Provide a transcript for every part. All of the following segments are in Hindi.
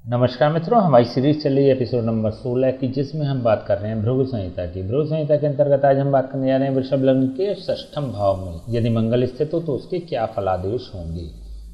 नमस्कार मित्रों, हमारी सीरीज चल रही है एपिसोड नंबर 16 की, जिसमें हम बात कर रहे हैं भृगु संहिता की। भृगु संहिता के अंतर्गत आज हम बात करने जा रहे हैं वृषभ लग्न के षष्ठम भाव में यदि मंगल स्थित हो तो उसके क्या फलादेश होंगे।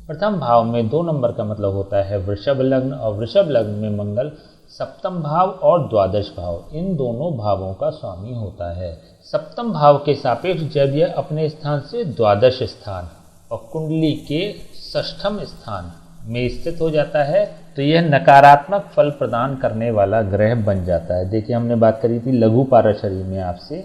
प्रथम भाव में 2 नंबर का मतलब होता है वृषभ लग्न, और वृषभ लग्न में मंगल सप्तम भाव और द्वादश भाव, इन दोनों भावों का स्वामी होता है। सप्तम भाव के सापेक्ष जब यह अपने स्थान से द्वादश स्थान और कुंडली के षष्ठम स्थान में स्थित हो जाता है तो यह नकारात्मक फल प्रदान करने वाला ग्रह बन जाता है। देखिए, हमने बात करी थी लघु पाराशरी में आपसे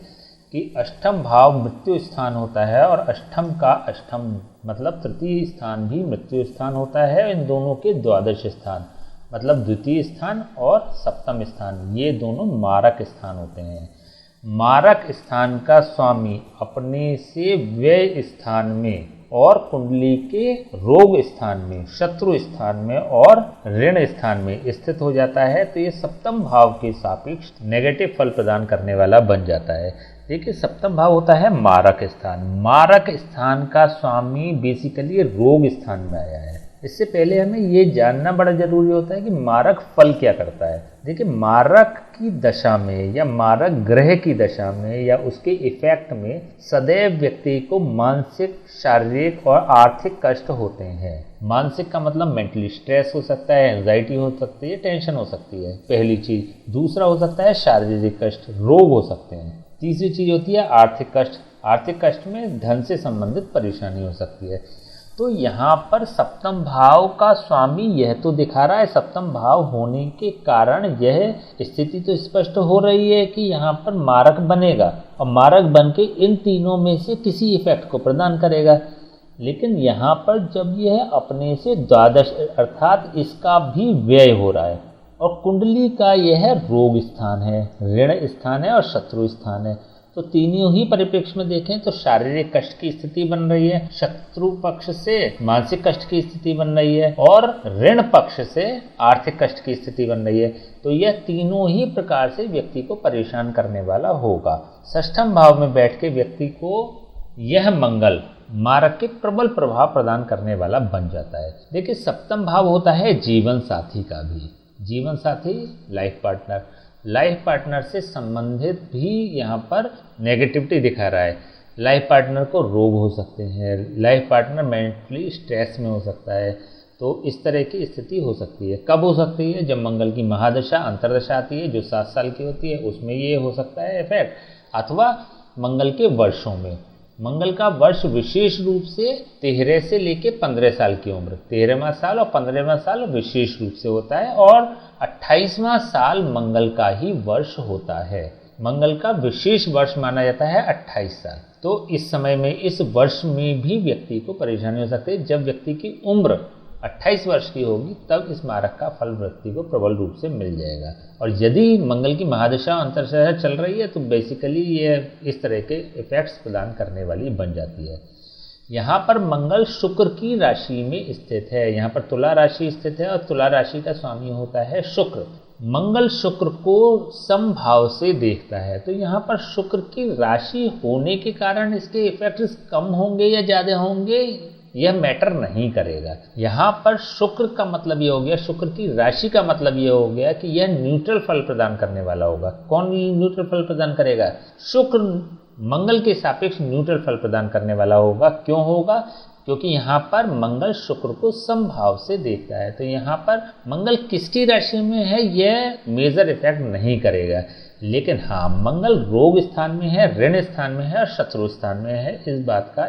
कि अष्टम भाव मृत्यु स्थान होता है और अष्टम का अष्टम मतलब तृतीय स्थान भी मृत्यु स्थान होता है। इन दोनों के द्वादश स्थान मतलब द्वितीय स्थान और सप्तम स्थान, ये दोनों मारक स्थान होते हैं। मारक स्थान का स्वामी अपने से व्यय स्थान में और कुंडली के रोग स्थान में, शत्रु स्थान में और ऋण स्थान में स्थित हो जाता है तो ये सप्तम भाव के सापेक्ष नेगेटिव फल प्रदान करने वाला बन जाता है। देखिए, सप्तम भाव होता है मारक स्थान। मारक स्थान का स्वामी बेसिकली रोग स्थान में आया है। इससे पहले हमें ये जानना बड़ा जरूरी होता है कि मारक फल क्या करता है। देखिए, मारक की दशा में या मारक ग्रह की दशा में या उसके इफेक्ट में सदैव व्यक्ति को मानसिक, शारीरिक और आर्थिक कष्ट होते हैं। मानसिक का मतलब मेंटली स्ट्रेस हो सकता है, एंजाइटी हो सकती है, टेंशन हो सकती है, पहली चीज। दूसरा हो सकता है शारीरिक कष्ट, रोग हो सकते हैं। तीसरी चीज होती है आर्थिक कष्ट। आर्थिक कष्ट में धन से संबंधित परेशानी हो सकती है। तो यहाँ पर सप्तम भाव का स्वामी यह तो दिखा रहा है, सप्तम भाव होने के कारण यह स्थिति तो स्पष्ट हो रही है कि यहाँ पर मारक बनेगा और मारक बन के इन तीनों में से किसी इफेक्ट को प्रदान करेगा। लेकिन यहाँ पर जब यह अपने से द्वादश अर्थात इसका भी व्यय हो रहा है और कुंडली का यह रोग स्थान है, ऋण स्थान है और शत्रु स्थान है, तो तीनों ही परिप्रेक्ष्य में देखें तो शारीरिक कष्ट की स्थिति बन रही है, शत्रु पक्ष से मानसिक कष्ट की स्थिति बन रही है और ऋण पक्ष से आर्थिक कष्ट की स्थिति बन रही है। तो यह तीनों ही प्रकार से व्यक्ति को परेशान करने वाला होगा। षष्ठम भाव में बैठ के व्यक्ति को यह मंगल मारक के प्रबल प्रभाव प्रदान करने वाला बन जाता है। देखिए, सप्तम भाव होता है जीवन साथी का भी। जीवन साथी लाइफ पार्टनर, लाइफ पार्टनर से संबंधित भी यहाँ पर नेगेटिविटी दिखा रहा है। लाइफ पार्टनर को रोग हो सकते हैं, लाइफ पार्टनर मेंटली स्ट्रेस में हो सकता है। तो इस तरह की स्थिति हो सकती है। कब हो सकती है? जब मंगल की महादशा अंतर्दशा आती है जो 7 साल की होती है, उसमें ये हो सकता है इफेक्ट, अथवा मंगल के वर्षों में। मंगल का वर्ष विशेष रूप से 13 से लेके 15 साल की उम्र, 13वां साल और 15वां साल विशेष रूप से होता है और 28वां साल मंगल का ही वर्ष होता है। मंगल का विशेष वर्ष माना जाता है 28 साल। तो इस समय में, इस वर्ष में भी व्यक्ति को परेशानी हो सकती है। जब व्यक्ति की उम्र 28 वर्ष की होगी तब इस मारक का फल व्यक्ति को प्रबल रूप से मिल जाएगा। और यदि मंगल की महादशा अंतर्दशा चल रही है तो बेसिकली ये इस तरह के इफेक्ट्स प्रदान करने वाली बन जाती है। यहाँ पर मंगल शुक्र की राशि में स्थित है। यहाँ पर तुला राशि स्थित है और तुला राशि का स्वामी होता है शुक्र। मंगल शुक्र को समभाव से देखता है, तो यहाँ पर शुक्र की राशि होने के कारण इसके इफेक्ट्स कम होंगे या ज़्यादा होंगे यह मैटर नहीं करेगा। यहाँ पर शुक्र का मतलब ये हो गया, शुक्र की राशि का मतलब ये हो गया कि यह न्यूट्रल फल प्रदान करने वाला होगा। कौन न्यूट्रल फल प्रदान करेगा? शुक्र मंगल के सापेक्ष न्यूट्रल फल प्रदान करने वाला होगा। क्यों होगा? क्योंकि यहाँ पर मंगल शुक्र को समभाव से देखता है। तो यहाँ पर मंगल किसकी राशि में है यह मेजर इफेक्ट नहीं करेगा। लेकिन हाँ, मंगल रोग स्थान में है, ऋण स्थान में है और शत्रु स्थान में है, इस बात का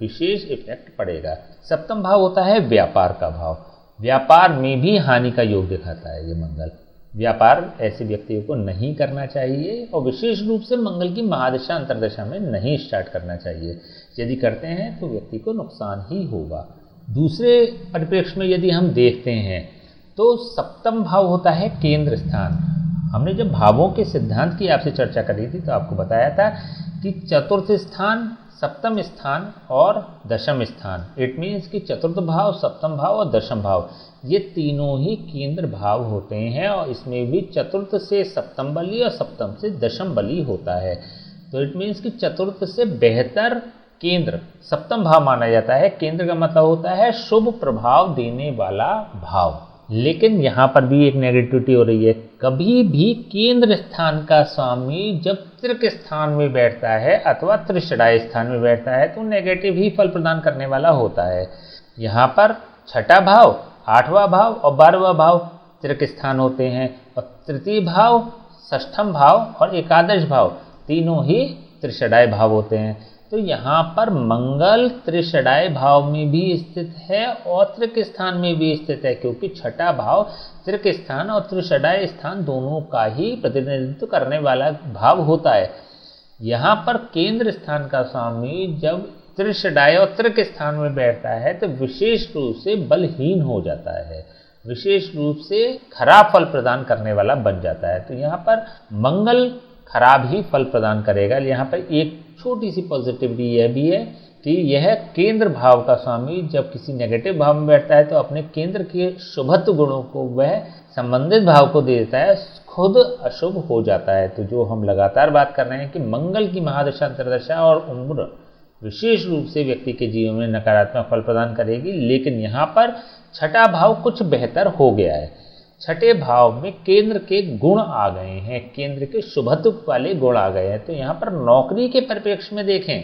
विशेष इफेक्ट पड़ेगा। सप्तम भाव होता है व्यापार का भाव। व्यापार में भी हानि का योग दिखाता है ये मंगल। व्यापार ऐसे व्यक्तियों को नहीं करना चाहिए और विशेष रूप से मंगल की महादशा अंतर्दशा में नहीं स्टार्ट करना चाहिए। यदि करते हैं तो व्यक्ति को नुकसान ही होगा। दूसरे परिप्रेक्ष्य में यदि हम देखते हैं तो सप्तम भाव होता है केंद्र स्थान। हमने जब भावों के सिद्धांत की आपसे चर्चा करी थी तो आपको बताया था कि चतुर्थ स्थान, सप्तम स्थान और दशम स्थान, इट मीन्स कि चतुर्थ भाव, सप्तम भाव और दशम भाव, ये तीनों ही केंद्र भाव होते हैं और इसमें भी चतुर्थ से सप्तम बली और सप्तम से दशम बली होता है। तो इट मीन्स कि चतुर्थ से बेहतर केंद्र सप्तम भाव माना जाता है। केंद्र का मतलब होता है शुभ प्रभाव देने वाला भाव। लेकिन यहाँ पर भी एक नेगेटिविटी हो रही है। कभी भी केंद्र स्थान का स्वामी जब तृक स्थान में बैठता है अथवा त्रिषडाय स्थान में बैठता है तो नेगेटिव ही फल प्रदान करने वाला होता है। यहाँ पर छठा भाव, आठवां भाव और 12वां भाव तृक स्थान होते हैं और तृतीय भाव, षष्ठम भाव और एकादश भाव तीनों ही त्रिषडाय भाव होते हैं। तो यहाँ पर मंगल त्रिषडाय भाव में भी स्थित है और तृक स्थान में भी स्थित है, क्योंकि छठा भाव तृक स्थान और त्रिषडाय स्थान दोनों का ही प्रतिनिधित्व करने वाला भाव होता है। यहाँ पर केंद्र स्थान का स्वामी जब त्रिषडाय और तृक स्थान में बैठता है तो विशेष रूप से बलहीन हो जाता है, विशेष रूप से खराब फल प्रदान करने वाला बन जाता है। तो यहाँ पर मंगल खराब ही फल प्रदान करेगा। यहाँ पर एक छोटी सी पॉजिटिविटी यह भी है कि यह केंद्र भाव का स्वामी जब किसी नेगेटिव भाव में बैठता है तो अपने केंद्र के शुभत्व गुणों को वह संबंधित भाव को दे देता है, खुद अशुभ हो जाता है। तो जो हम लगातार बात कर रहे हैं कि मंगल की महादशा, अंतर्दशा और उम्र विशेष रूप से व्यक्ति के जीवन में नकारात्मक फल प्रदान करेगी, लेकिन यहाँ पर छठा भाव कुछ बेहतर हो गया है। छठे भाव में केंद्र के गुण आ गए हैं, केंद्र के शुभत्व वाले गुण आ गए हैं। तो यहाँ पर नौकरी के परिप्रेक्ष्य में देखें,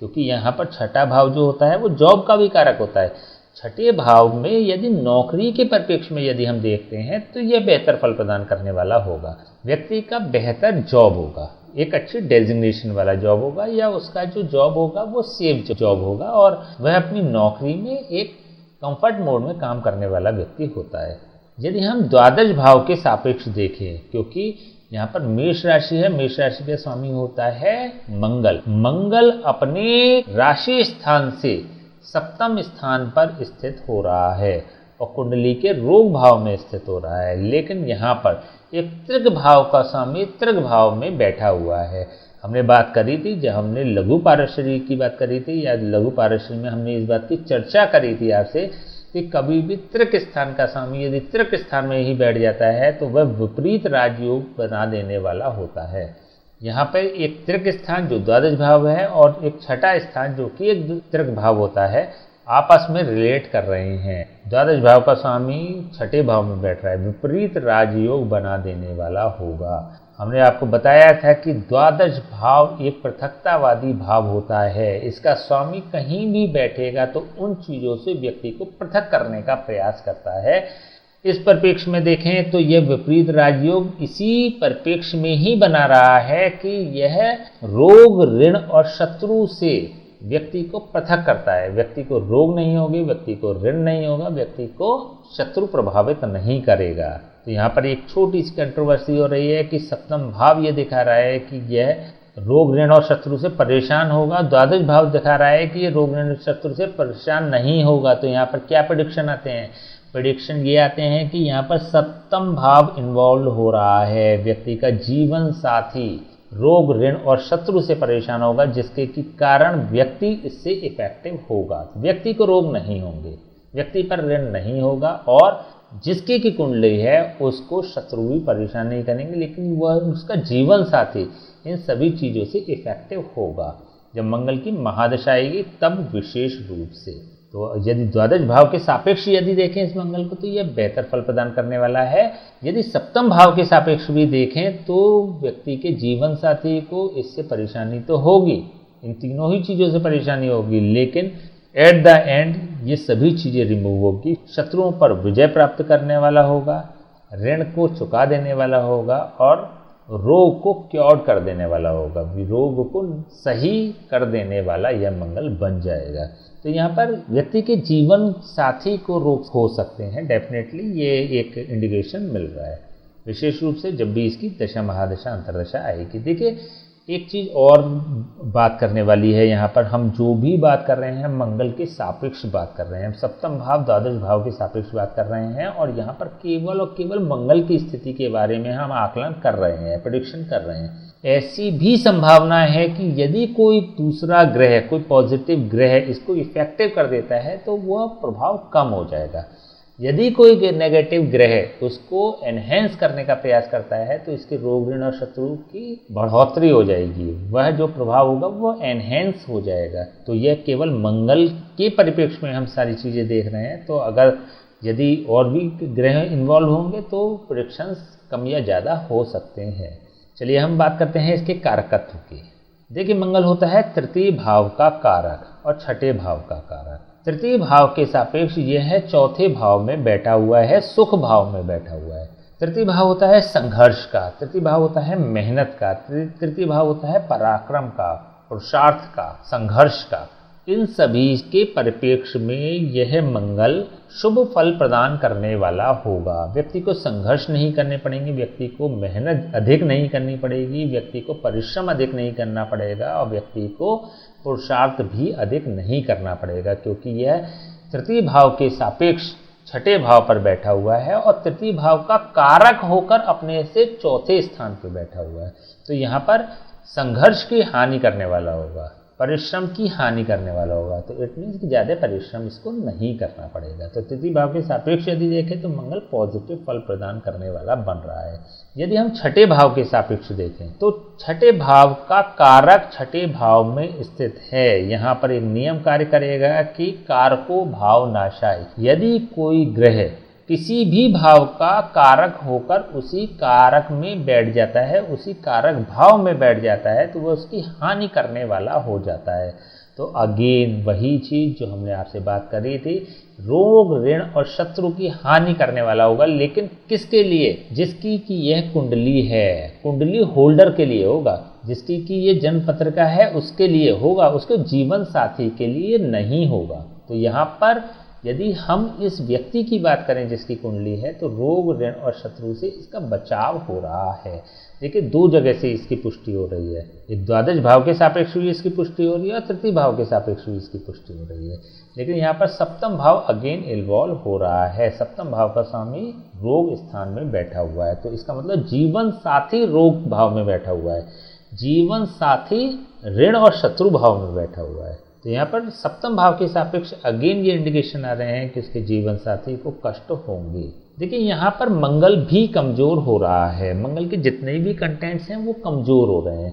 क्योंकि यहाँ पर छठा भाव जो होता है वो जॉब का भी कारक होता है। छठे भाव में यदि नौकरी के परिप्रेक्ष्य में यदि हम देखते हैं तो यह बेहतर फल प्रदान करने वाला होगा। व्यक्ति का बेहतर जॉब होगा, एक अच्छी डेजिग्नेशन वाला जॉब होगा, या उसका जो जॉब होगा वो सेफ जॉब होगा और वह अपनी नौकरी में एक कंफर्ट मोड में काम करने वाला व्यक्ति होता है। यदि हम द्वादश भाव के सापेक्ष देखें, क्योंकि यहाँ पर मेष राशि है, मेष राशि का स्वामी होता है मंगल। मंगल अपने राशि स्थान से सप्तम स्थान पर स्थित हो रहा है और कुंडली के रोग भाव में स्थित हो रहा है, लेकिन यहाँ पर एक तृग भाव का स्वामी तृग भाव में बैठा हुआ है। हमने बात करी थी, जब हमने लघु पारश्री की बात करी थी, या लघु पारश्री में हमने इस बात की चर्चा करी थी आपसे कि कभी भी तृक स्थान का स्वामी यदि तृक स्थान में ही बैठ जाता है तो वह विपरीत राजयोग बना देने वाला होता है। यहाँ पर एक तृक स्थान जो द्वादश भाव है और एक छठा स्थान जो कि एक तृक भाव होता है, आपस में रिलेट कर रहे हैं। द्वादश भाव का स्वामी छठे भाव में बैठ रहा है, विपरीत राजयोग बना देने वाला होगा। हमने आपको बताया था कि द्वादश भाव एक पृथकतावादी भाव होता है। इसका स्वामी कहीं भी बैठेगा तो उन चीज़ों से व्यक्ति को पृथक करने का प्रयास करता है। इस परिप्रेक्ष्य में देखें तो यह विपरीत राजयोग इसी परिप्रेक्ष्य में ही बना रहा है कि यह रोग, ऋण और शत्रु से व्यक्ति को पृथक करता है। व्यक्ति को रोग नहीं होगी, व्यक्ति को ऋण नहीं होगा, व्यक्ति को शत्रु प्रभावित नहीं करेगा। तो यहाँ पर एक छोटी सी कंट्रोवर्सी हो रही है कि सप्तम भाव ये दिखा रहा है कि यह रोग, ऋण और शत्रु से परेशान होगा, द्वादश भाव दिखा रहा है कि ये रोग, ऋण और शत्रु से परेशान नहीं होगा। तो यहाँ पर क्या प्रेडिक्शन आते हैं? प्रेडिक्शन ये आते हैं कि यहाँ पर सप्तम भाव इन्वॉल्व हो रहा है। व्यक्ति का जीवन साथी रोग, ऋण और शत्रु से परेशान होगा, जिसके की कारण व्यक्ति इससे इफेक्टिव होगा। व्यक्ति को रोग नहीं होंगे, व्यक्ति पर ऋण नहीं होगा और जिसकी की कुंडली है उसको शत्रु भी परेशान नहीं करेंगे, लेकिन वह उसका जीवन साथी इन सभी चीज़ों से इफेक्टिव होगा। जब मंगल की महादशा आएगी तब विशेष रूप से। तो यदि द्वादश भाव के सापेक्ष यदि देखें इस मंगल को तो यह बेहतर फल प्रदान करने वाला है। यदि सप्तम भाव के सापेक्ष भी देखें तो व्यक्ति के जीवन साथी को इससे परेशानी तो होगी, इन तीनों ही चीज़ों से परेशानी होगी, लेकिन एट द एंड ये सभी चीज़ें रिमूव होगी। शत्रुओं पर विजय प्राप्त करने वाला होगा, ऋण को चुका देने वाला होगा और रोग को क्योर कर देने वाला होगा, रोग को सही कर देने वाला यह मंगल बन जाएगा। तो यहाँ पर व्यक्ति के जीवन साथी को रोग हो सकते हैं, डेफिनेटली ये एक इंडिकेशन मिल रहा है, विशेष रूप से जब भी इसकी दशा, महादशा, अंतर्दशा आएगी। देखिए एक चीज़ और बात करने वाली है, यहाँ पर हम जो भी बात कर रहे हैं मंगल के सापेक्ष बात कर रहे हैं, हम सप्तम भाव द्वादश भाव के सापेक्ष बात कर रहे हैं और यहाँ पर केवल और केवल मंगल की स्थिति के बारे में हम आकलन कर रहे हैं, प्रेडिक्शन कर रहे हैं। ऐसी भी संभावना है कि यदि कोई दूसरा ग्रह, कोई पॉजिटिव ग्रह इसको इफेक्टिव कर देता है तो वह प्रभाव कम हो जाएगा। यदि कोई नेगेटिव ग्रह उसको एनहेंस करने का प्रयास करता है तो इसके रोग, ऋण और शत्रु की बढ़ोतरी हो जाएगी, वह जो प्रभाव होगा वो एनहेंस हो जाएगा। तो यह केवल मंगल के परिप्रेक्ष्य में हम सारी चीज़ें देख रहे हैं। तो अगर यदि और भी ग्रह इन्वॉल्व होंगे तो प्रेडिक्शंस कम या ज़्यादा हो सकते हैं। चलिए हम बात करते हैं इसके कारकत्व की। देखिए मंगल होता है तृतीय भाव का कारक और छठे भाव का कारक। तृतीय भाव के सापेक्ष यह है चौथे भाव में बैठा हुआ है, सुख भाव में बैठा हुआ है। तृतीय भाव होता है संघर्ष का, तृतीय भाव होता है मेहनत का, तृतीय भाव होता है पराक्रम का, पुरुषार्थ का, संघर्ष का। इन सभी के परिप्रेक्ष्य में यह मंगल शुभ फल प्रदान करने वाला होगा। व्यक्ति को संघर्ष नहीं करने पड़ेंगे, व्यक्ति को मेहनत अधिक नहीं करनी पड़ेगी, व्यक्ति को परिश्रम अधिक नहीं करना पड़ेगा और व्यक्ति को पुरुषार्थ भी अधिक नहीं करना पड़ेगा, क्योंकि यह तृतीय भाव के सापेक्ष छठे भाव पर बैठा हुआ है और तृतीय भाव का कारक होकर अपने से चौथे स्थान पर बैठा हुआ है। तो यहाँ पर संघर्ष की हानि करने वाला होगा, परिश्रम की हानि करने वाला होगा। तो इट मीन्स कि ज़्यादा परिश्रम इसको नहीं करना पड़ेगा। तो तृतीय भाव के सापेक्ष यदि देखें तो मंगल पॉजिटिव फल प्रदान करने वाला बन रहा है। यदि हम छठे भाव के सापेक्ष देखें तो छठे भाव का कारक छठे भाव में स्थित है। यहाँ पर एक नियम कार्य करेगा कि कारको भाव नाशाय। यदि कोई ग्रह किसी भी भाव का कारक होकर उसी कारक में बैठ जाता है, उसी कारक भाव में बैठ जाता है, तो वह उसकी हानि करने वाला हो जाता है। तो अगेन वही चीज़ जो हमने आपसे बात करी थी, रोग ऋण और शत्रु की हानि करने वाला होगा। लेकिन किसके लिए? जिसकी कि यह कुंडली है, कुंडली होल्डर के लिए होगा। जिसकी कि ये जन्म पत्रिका है उसके लिए होगा, उसके जीवन साथी के लिए नहीं होगा। तो यहाँ पर यदि हम इस व्यक्ति की बात करें जिसकी कुंडली है, तो रोग ऋण और शत्रु से इसका बचाव हो रहा है। देखिए दो जगह से इसकी पुष्टि हो रही है, एक द्वादश भाव के सापेक्ष भी इसकी पुष्टि हो रही है और तृतीय भाव के सापेक्ष भी इसकी पुष्टि हो रही है। लेकिन यहाँ पर सप्तम भाव अगेन इन्वॉल्व हो रहा है। सप्तम भाव का स्वामी रोग स्थान में बैठा हुआ है, तो इसका मतलब जीवन साथी रोग भाव में बैठा हुआ है, जीवन साथी ऋण और शत्रु भाव में बैठा हुआ है। तो यहाँ पर सप्तम भाव के सापेक्ष अगेन ये इंडिकेशन आ रहे हैं कि उसके जीवन साथी को कष्ट होंगे। देखिए यहाँ पर मंगल भी कमज़ोर हो रहा है, मंगल के जितने भी कंटेंट्स हैं वो कमज़ोर हो रहे हैं।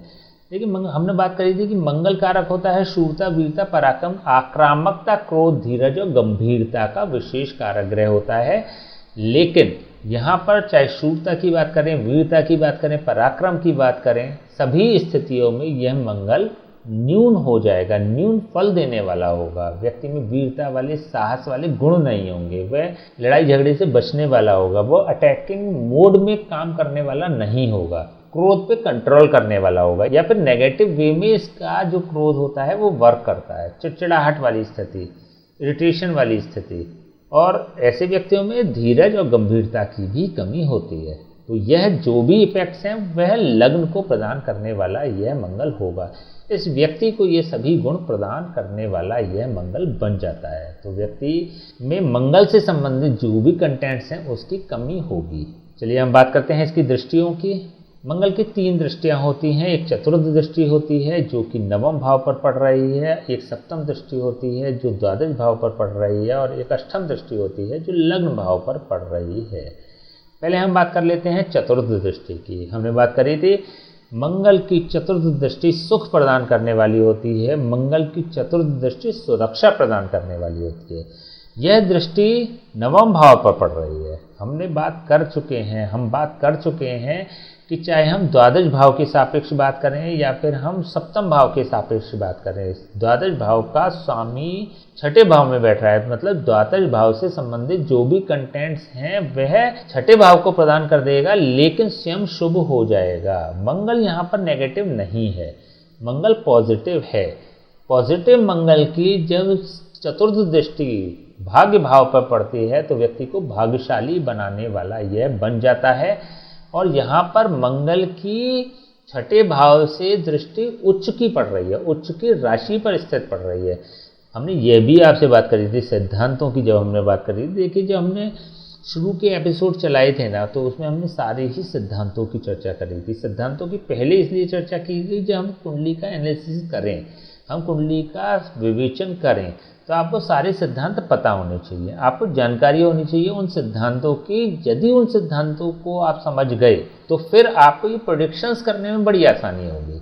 देखिए हमने बात करी थी कि मंगल कारक होता है शूरता, वीरता, पराक्रम, आक्रामकता, क्रोध, धीरज और गंभीरता का विशेष कारक ग्रह होता है। लेकिन यहाँ पर चाहे शूरता की बात करें, वीरता की बात करें, पराक्रम की बात करें, सभी स्थितियों में यह मंगल न्यून हो जाएगा, न्यून फल देने वाला होगा। व्यक्ति में वीरता वाले, साहस वाले गुण नहीं होंगे, वह लड़ाई झगड़े से बचने वाला होगा, वो अटैकिंग मोड में काम करने वाला नहीं होगा, क्रोध पे कंट्रोल करने वाला होगा, या फिर नेगेटिव वे में इसका जो क्रोध होता है वो वर्क करता है, चिड़चिड़ाहट वाली स्थिति, इरिटेशन वाली स्थिति। और ऐसे व्यक्तियों में धीरज और गंभीरता की भी कमी होती है। तो यह जो भी इफेक्ट्स हैं वह लग्न को प्रदान करने वाला यह मंगल होगा। इस व्यक्ति को ये सभी गुण प्रदान करने वाला यह मंगल बन जाता है। तो व्यक्ति में मंगल से संबंधित जो भी कंटेंट्स हैं उसकी कमी होगी। चलिए हम बात करते हैं इसकी दृष्टियों की। मंगल की 3 दृष्टियां होती हैं। एक चतुर्थ दृष्टि होती है जो कि नवम भाव पर पड़ रही है, एक सप्तम दृष्टि होती है जो द्वादश भाव पर पड़ रही है, और एक अष्टम दृष्टि होती है जो लग्न भाव पर पड़ रही है। पहले हम बात कर लेते हैं चतुर्थ दृष्टि की। हमने बात करी थी मंगल की चतुर्थ दृष्टि सुख प्रदान करने वाली होती है, मंगल की चतुर्थ दृष्टि सुरक्षा प्रदान करने वाली होती है। यह दृष्टि नवम भाव पर पड़ रही है। हम बात कर चुके हैं कि चाहे हम द्वादश भाव के सापेक्ष बात करें या फिर हम सप्तम भाव के सापेक्ष बात करें, द्वादश भाव का स्वामी छठे भाव में बैठ रहा है, मतलब द्वादश भाव से संबंधित जो भी कंटेंट्स हैं वह छठे भाव को प्रदान कर देगा, लेकिन स्वयं शुभ हो जाएगा। मंगल यहाँ पर नेगेटिव नहीं है, मंगल पॉजिटिव है। पॉजिटिव मंगल की जब चतुर्थ दृष्टि भाग्य भाव पर पड़ती है तो व्यक्ति को भाग्यशाली बनाने वाला यह बन जाता है। और यहाँ पर मंगल की छठे भाव से दृष्टि उच्च की पड़ रही है, उच्च की राशि पर स्थित पड़ रही है। हमने ये भी आपसे बात करी थी सिद्धांतों की, जब हमने बात करी थी, देखिए जब हमने शुरू के एपिसोड चलाए थे ना, तो उसमें हमने सारे ही सिद्धांतों की चर्चा करी थी। सिद्धांतों की पहले इसलिए चर्चा की गई जब हम कुंडली का एनालिसिस करें, हम कुंडली का विवेचन करें, तो आपको सारे सिद्धांत पता होने चाहिए, आपको जानकारी होनी चाहिए उन सिद्धांतों की। यदि उन सिद्धांतों को आप समझ गए तो फिर आपको ये प्रेडिक्शंस करने में बड़ी आसानी होगी।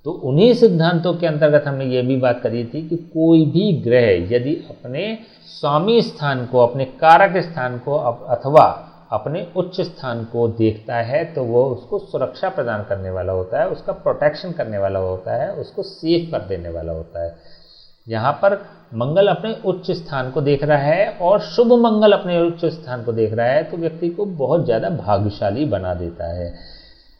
तो उन्हीं सिद्धांतों के अंतर्गत हमने ये भी बात करी थी कि कोई भी ग्रह यदि अपने स्वामी स्थान को, अपने कारक स्थान को अथवा अपने उच्च स्थान को देखता है तो वो उसको सुरक्षा प्रदान करने वाला होता है, उसका प्रोटेक्शन करने वाला होता है, उसको सेफ कर देने वाला होता है। यहाँ पर मंगल अपने उच्च स्थान को देख रहा है और शुभ मंगल अपने उच्च स्थान को देख रहा है तो व्यक्ति को बहुत ज़्यादा भाग्यशाली बना देता है।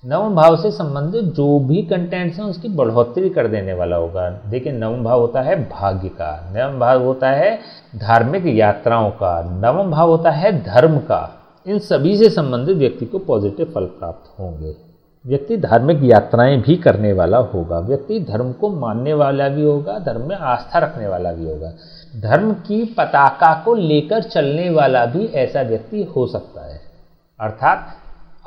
नवम भाव से संबंधित जो भी कंटेंट्स हैं उसकी बढ़ोतरी कर देने वाला होगा। देखिए, नवम भाव होता है भाग्य का, नवम भाव होता है धार्मिक यात्राओं का, नवम भाव होता है धर्म का। इन सभी से संबंधित व्यक्ति को पॉजिटिव फल प्राप्त होंगे। व्यक्ति धार्मिक यात्राएं भी करने वाला होगा, व्यक्ति धर्म को मानने वाला भी होगा, धर्म में आस्था रखने वाला भी होगा, धर्म की पताका को लेकर चलने वाला भी ऐसा व्यक्ति हो सकता है। अर्थात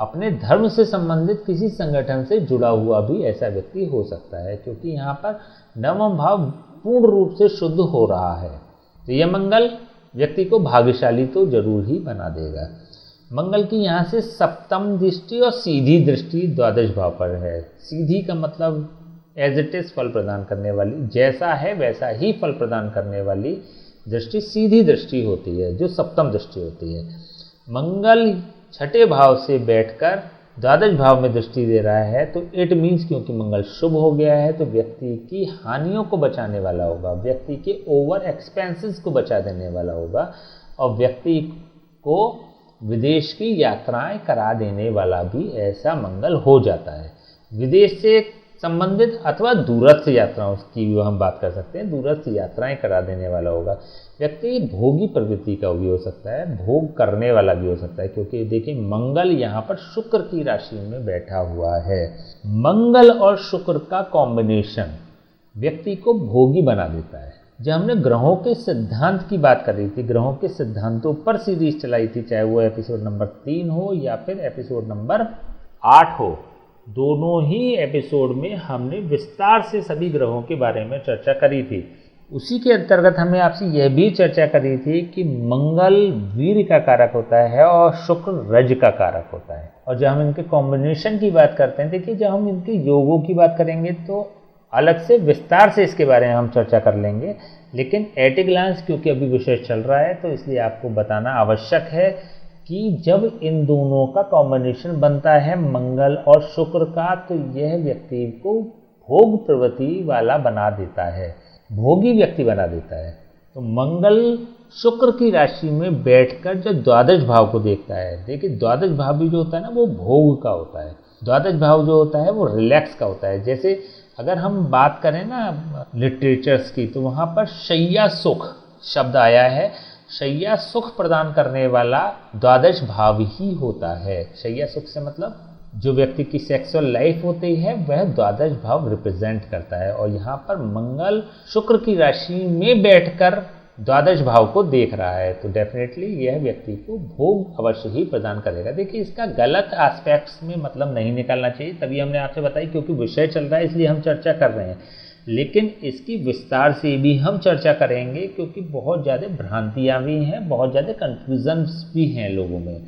अपने धर्म से संबंधित किसी संगठन से जुड़ा हुआ भी ऐसा व्यक्ति हो सकता है, क्योंकि यहाँ पर नवम भाव पूर्ण रूप से शुद्ध हो रहा है। तो यह मंगल व्यक्ति को भाग्यशाली तो जरूर ही बना देगा। मंगल की यहाँ से सप्तम दृष्टि और सीधी दृष्टि द्वादश भाव पर है। सीधी का मतलब एज इट इज फल प्रदान करने वाली, जैसा है वैसा ही फल प्रदान करने वाली दृष्टि सीधी दृष्टि होती है, जो सप्तम दृष्टि होती है। मंगल छठे भाव से बैठकर द्वादश भाव में दृष्टि दे रहा है तो इट मीन्स क्योंकि मंगल शुभ हो गया है तो व्यक्ति की हानियों को बचाने वाला होगा, व्यक्ति के ओवर एक्सपेंसेस को बचा देने वाला होगा और व्यक्ति को विदेश की यात्राएं करा देने वाला भी ऐसा मंगल हो जाता है। विदेश से संबंधित अथवा दूरस्थ यात्राओं की भी हम बात कर सकते हैं, दूरस्थ यात्राएं करा देने वाला होगा। व्यक्ति भोगी प्रवृत्ति का भी हो सकता है, भोग करने वाला भी हो सकता है, क्योंकि देखिए मंगल यहाँ पर शुक्र की राशि में बैठा हुआ है। मंगल और शुक्र का कॉम्बिनेशन व्यक्ति को भोगी बना देता है। जब हमने ग्रहों के सिद्धांत की बात कर रही थी, ग्रहों के सिद्धांतों पर सीरीज चलाई थी, चाहे वो एपिसोड नंबर 3 हो या फिर एपिसोड नंबर 8 हो, दोनों ही एपिसोड में हमने विस्तार से सभी ग्रहों के बारे में चर्चा करी थी। उसी के अंतर्गत हमने आपसे यह भी चर्चा करी थी कि मंगल वीर्य का कारक होता है और शुक्र रज का कारक होता है। और जब हम इनके कॉम्बिनेशन की बात करते हैं, देखिए जब हम इनके योगों की बात करेंगे तो अलग से विस्तार से इसके बारे में हम चर्चा कर लेंगे, लेकिन एट ए ग्लांस क्योंकि अभी विषय चल रहा है तो इसलिए आपको बताना आवश्यक है कि जब इन दोनों का कॉम्बिनेशन बनता है मंगल और शुक्र का, तो यह व्यक्ति को भोग प्रवृत्ति वाला बना देता है, भोगी व्यक्ति बना देता है। तो मंगल शुक्र की राशि में बैठकर जब द्वादश भाव को देखता है, देखिए द्वादश भाव भी जो होता है ना वो भोग का होता है, द्वादश भाव जो होता है वो रिलैक्स का होता है। जैसे अगर हम बात करें ना लिटरेचर्स की तो वहाँ पर शय्या सुख शब्द आया है, शय्या सुख प्रदान करने वाला द्वादश भाव ही होता है। शय्या सुख से मतलब जो व्यक्ति की सेक्सुअल लाइफ होती है वह द्वादश भाव रिप्रेजेंट करता है, और यहाँ पर मंगल शुक्र की राशि में बैठकर द्वादश भाव को देख रहा है तो डेफिनेटली यह व्यक्ति को भोग अवश्य ही प्रदान करेगा। देखिए इसका गलत एस्पेक्ट्स में मतलब नहीं निकालना चाहिए, तभी हमने आपसे बताई क्योंकि विषय चल रहा है इसलिए हम चर्चा कर रहे हैं, लेकिन इसकी विस्तार से भी हम चर्चा करेंगे क्योंकि बहुत ज़्यादा भ्रांतियाँ भी हैं, बहुत ज़्यादा कन्फ्यूजन्स भी हैं लोगों में,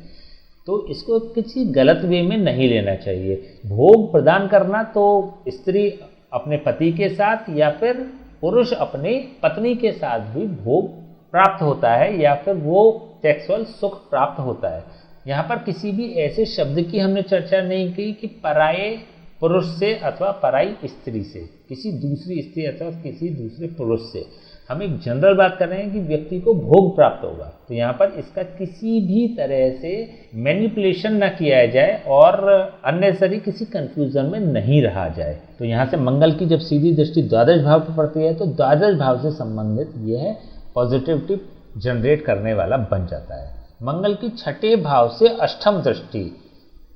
तो इसको किसी गलत वे में नहीं लेना चाहिए। भोग प्रदान करना तो स्त्री अपने पति के साथ या फिर पुरुष अपने पत्नी के साथ भी भोग प्राप्त होता है या फिर वो सेक्सुअल सुख प्राप्त होता है। यहाँ पर किसी भी ऐसे शब्द की हमने चर्चा नहीं की कि पराये पुरुष से अथवा पराई स्त्री से, किसी दूसरी स्त्री अथवा किसी दूसरे पुरुष से, हम एक जनरल बात कर रहे हैं कि व्यक्ति को भोग प्राप्त होगा। तो यहाँ पर इसका किसी भी तरह से मैनिपुलेशन ना किया जाए और अननेसेसरी किसी कंफ्यूजन में नहीं रहा जाए। तो यहाँ से मंगल की जब सीधी दृष्टि द्वादश भाव पर पड़ती है तो द्वादश भाव से संबंधित यह पॉजिटिविटी जनरेट करने वाला बन जाता है। मंगल की छठे भाव से अष्टम दृष्टि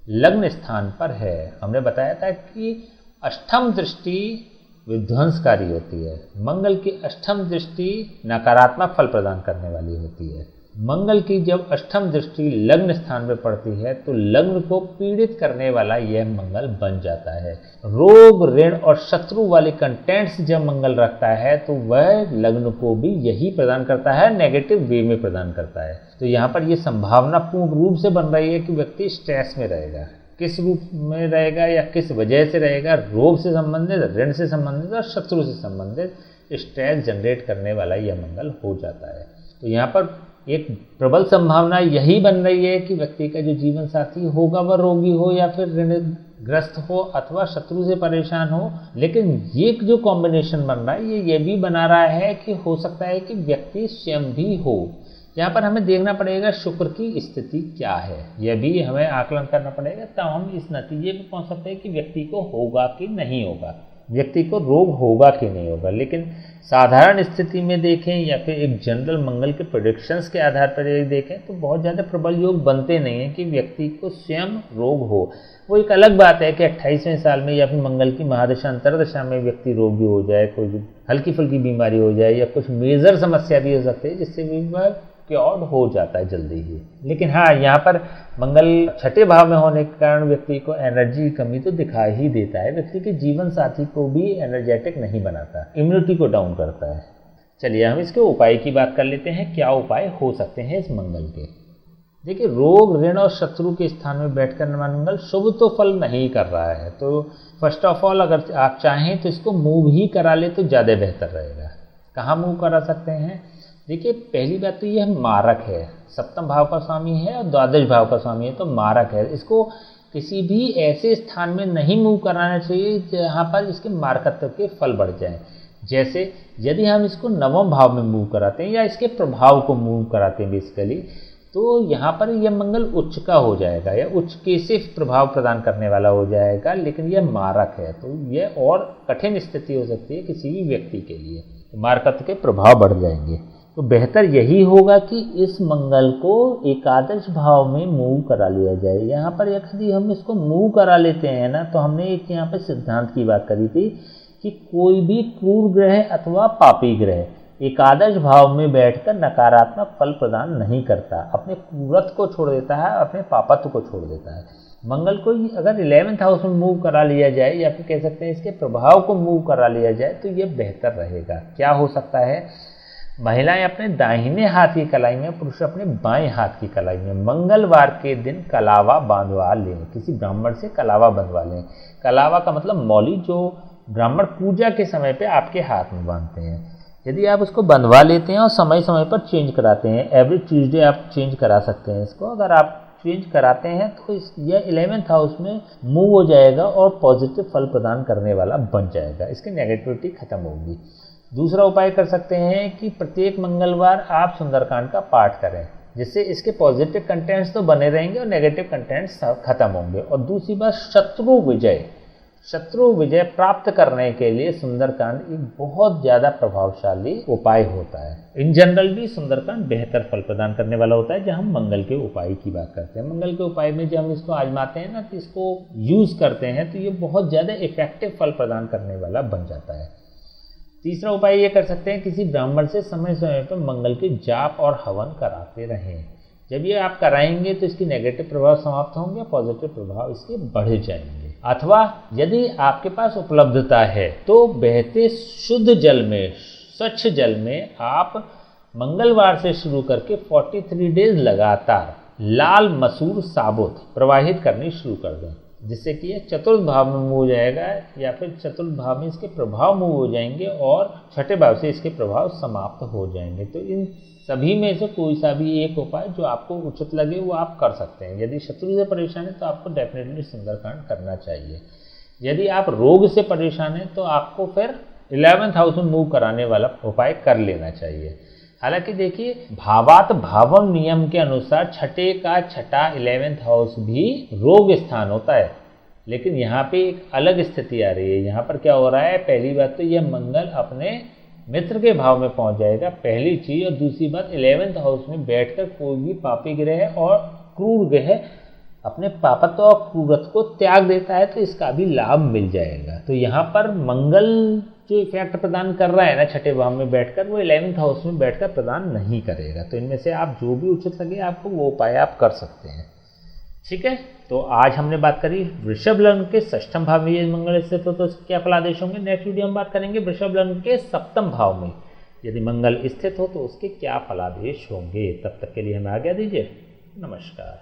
लग्न स्थान पर है। हमने बताया था कि अष्टम दृष्टि विध्वंसकारी होती है। मंगल की अष्टम दृष्टि नकारात्मक फल प्रदान करने वाली होती है। मंगल की जब अष्टम दृष्टि लग्न स्थान में पड़ती है तो लग्न को पीड़ित करने वाला यह मंगल बन जाता है। रोग ऋण और शत्रु वाले कंटेंट्स जब मंगल रखता है तो वह लग्न को भी यही प्रदान करता है, नेगेटिव वे में प्रदान करता है। तो यहाँ पर यह संभावना पूर्ण रूप से बन रही है कि व्यक्ति स्ट्रेस में रहेगा। किस रूप में रहेगा या किस वजह से रहेगा, रोग से संबंधित, ऋण से संबंधित और शत्रु से संबंधित स्ट्रेस जनरेट करने वाला यह मंगल हो जाता है। तो यहाँ पर एक प्रबल संभावना यही बन रही है कि व्यक्ति का जो जीवन साथी होगा वह रोगी हो या फिर ऋणग्रस्त हो अथवा शत्रु से परेशान हो। लेकिन ये जो कॉम्बिनेशन बन रहा है ये भी बना रहा है कि हो सकता है कि व्यक्ति स्वयं भी हो। यहाँ पर हमें देखना पड़ेगा शुक्र की स्थिति क्या है, यह भी हमें आकलन करना पड़ेगा, तब हम इस नतीजे पर पहुँच सकते हैं कि व्यक्ति को होगा कि नहीं होगा, व्यक्ति को रोग होगा कि नहीं होगा। लेकिन साधारण स्थिति में देखें या फिर एक जनरल मंगल के प्रेडिक्शंस के आधार पर देखें तो बहुत ज़्यादा प्रबल योग बनते नहीं हैं कि व्यक्ति को स्वयं रोग हो। वो एक अलग बात है कि 28वें साल में या फिर मंगल की महादशा अंतर्दशा में व्यक्ति रोगी हो जाए, कोई हल्की फुल्की बीमारी हो जाए या कुछ मेजर समस्या भी हो सकती है जिससे भी वह क्योर्ड हो जाता है जल्दी ही। लेकिन हाँ, यहाँ पर मंगल छठे भाव में होने के कारण व्यक्ति को एनर्जी की कमी तो दिखा ही देता है, व्यक्ति के जीवन साथी को भी एनर्जेटिक नहीं बनाता, इम्यूनिटी को डाउन करता है। चलिए हम इसके उपाय की बात कर लेते हैं, क्या उपाय हो सकते हैं इस मंगल के। देखिए, रोग, ऋण और शत्रु के स्थान में बैठकर मंगल शुभ तो फल नहीं कर रहा है, तो फर्स्ट ऑफ ऑल अगर आप चाहें तो इसको मूव ही करा ले तो ज़्यादा बेहतर रहेगा। कहाँ मूव करा सकते हैं? देखिए, पहली बात तो यह मारक है, सप्तम भाव का स्वामी है और द्वादश भाव का स्वामी है, तो मारक है। इसको किसी भी ऐसे स्थान में नहीं मूव कराना चाहिए जहाँ पर इसके मारकत्व के फल बढ़ जाएं। जैसे यदि हम इसको नवम भाव में मूव कराते हैं या इसके प्रभाव को मूव कराते हैं बेसिकली, तो यहाँ पर यह मंगल उच्च का हो जाएगा या उच्च के से प्रभाव प्रदान करने वाला हो जाएगा, लेकिन यह मारक है तो यह और कठिन स्थिति हो सकती है किसी भी व्यक्ति के लिए, मारकत्व के प्रभाव बढ़ जाएंगे। तो बेहतर यही होगा कि इस मंगल को एकादश भाव में मूव करा लिया जाए। यहाँ पर यदि हम इसको मूव करा लेते हैं ना, तो हमने एक यहाँ पर सिद्धांत की बात करी थी कि कोई भी क्रूर ग्रह अथवा पापी ग्रह एकादश भाव में बैठकर नकारात्मक फल प्रदान नहीं करता, अपने क्रूरत्व को छोड़ देता है, अपने पापत्व को छोड़ देता है। मंगल को अगर 11th हाउस में मूव करा लिया जाए या फिर कह सकते हैं इसके प्रभाव को मूव करा लिया जाए तो ये बेहतर रहेगा। क्या हो सकता है? महिलाएं अपने दाहिने हाथ की कलाई में, पुरुष अपने बाएं हाथ की कलाई में मंगलवार के दिन कलावा बांधवा लें, किसी ब्राह्मण से कलावा बंधवा लें। कलावा का मतलब मौली, जो ब्राह्मण पूजा के समय पे आपके हाथ में बांधते हैं। यदि आप उसको बंधवा लेते हैं और समय समय पर चेंज कराते हैं, एवरी ट्यूसडे आप चेंज करा सकते हैं इसको, अगर आप चेंज कराते हैं तो यह 11th हाउस में मूव हो जाएगा और पॉजिटिव फल प्रदान करने वाला बन जाएगा, इसकी नेगेटिविटी खत्म होगी। दूसरा उपाय कर सकते हैं कि प्रत्येक मंगलवार आप सुंदरकांड का पाठ करें, जिससे इसके पॉजिटिव कंटेंट्स तो बने रहेंगे और नेगेटिव कंटेंट्स खत्म होंगे। और दूसरी बात, शत्रु विजय प्राप्त करने के लिए सुंदरकांड एक बहुत ज़्यादा प्रभावशाली उपाय होता है। इन जनरल भी सुंदरकांड बेहतर फल प्रदान करने वाला होता है। जब हम मंगल के उपाय की बात करते हैं, मंगल के उपाय में जब हम इसको आजमाते हैं ना, तो इसको यूज़ करते हैं तो ये बहुत ज़्यादा इफेक्टिव फल प्रदान करने वाला बन जाता है। तीसरा उपाय ये कर सकते हैं, किसी ब्राह्मण से समय समय पर मंगल के जाप और हवन कराते रहें। जब ये आप कराएंगे तो इसकी नेगेटिव प्रभाव समाप्त होंगे, पॉजिटिव प्रभाव इसके बढ़ जाएंगे। अथवा यदि आपके पास उपलब्धता है तो बहते शुद्ध जल में, स्वच्छ जल में आप मंगलवार से शुरू करके 43 डेज लगातार लाल मसूर साबुत प्रवाहित करनी शुरू कर दें, जिससे कि यह चतुर्थ भाव में मूव हो जाएगा या फिर चतुर्थ भाव में इसके प्रभाव मूव हो जाएंगे और छठे भाव से इसके प्रभाव समाप्त हो जाएंगे। तो इन सभी में से कोई सा भी एक उपाय जो आपको उचित लगे वो आप कर सकते हैं। यदि शत्रु से परेशान है तो आपको डेफिनेटली सुंदरकांड करना चाहिए। यदि आप रोग से परेशान हैं तो आपको फिर 11th हाउस में मूव कराने वाला उपाय कर लेना चाहिए। हालांकि देखिए, भावात भावम नियम के अनुसार छठे का छठा 11th हाउस भी रोग स्थान होता है, लेकिन यहाँ पे एक अलग स्थिति आ रही है। यहाँ पर क्या हो रहा है, पहली बात तो यह मंगल अपने मित्र के भाव में पहुँच जाएगा, पहली चीज़। और दूसरी बात, 11th हाउस में बैठकर कोई भी पापी ग्रह और क्रूर ग्रह अपने पापत्व और क्रूरत्व को त्याग देता है, तो इसका भी लाभ मिल जाएगा। तो यहाँ पर मंगल जो इफेक्ट प्रदान कर रहा है ना छठे भाव में बैठकर, वो 11th हाउस में बैठकर प्रदान नहीं करेगा। तो इनमें से आप जो भी उचित लगे आपको वो उपाय आप कर सकते हैं। ठीक है, तो आज हमने बात करी वृषभ लग्न के षष्ठम भाव में ये मंगल स्थित हो तो क्या फलादेश होंगे। नेक्स्ट वीडियो हम बात करेंगे वृषभ लग्न के सप्तम भाव में यदि मंगल स्थित हो तो उसके क्या फलादेश होंगे। तब तक के लिए हमें आज्ञा दीजिए। नमस्कार।